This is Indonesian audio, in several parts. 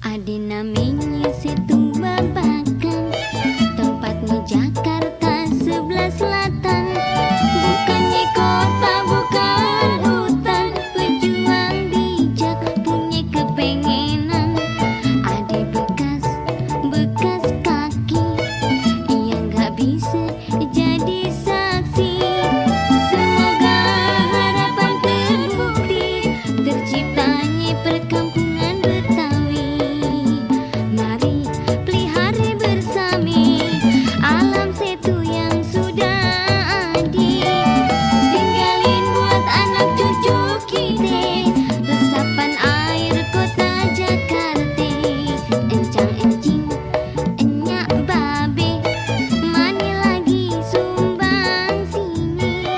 Ada namanya Setu Babakan, tempatnya Jakarta sebelah selatan. Bukannya kota, bukan hutan, pejuang bijak punya kepengenan. Ada bekas kaki yang gak bisa jadi saksi. Semoga harapan terbukti, terciptanya perkampungan Betawi. Mari pelihara bersama alam Setu yang sudah ada. Tinggalin buat anak cucu kita resapan air kota Jakarta. Encang-encing enyak babe, mana lagi sumbang sini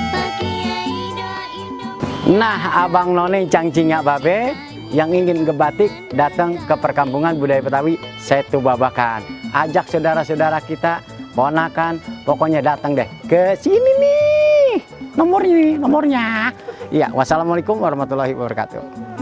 Pak Kiai doain dong. Nah, Abang None Cangcinga Babe yang ingin ngebatik datang ke perkampungan budaya Betawi Setu Babakan. Ajak saudara-saudara kita, ponakan, pokoknya datang deh ke sini nih. Nomornya. Iya, wassalamualaikum warahmatullahi wabarakatuh.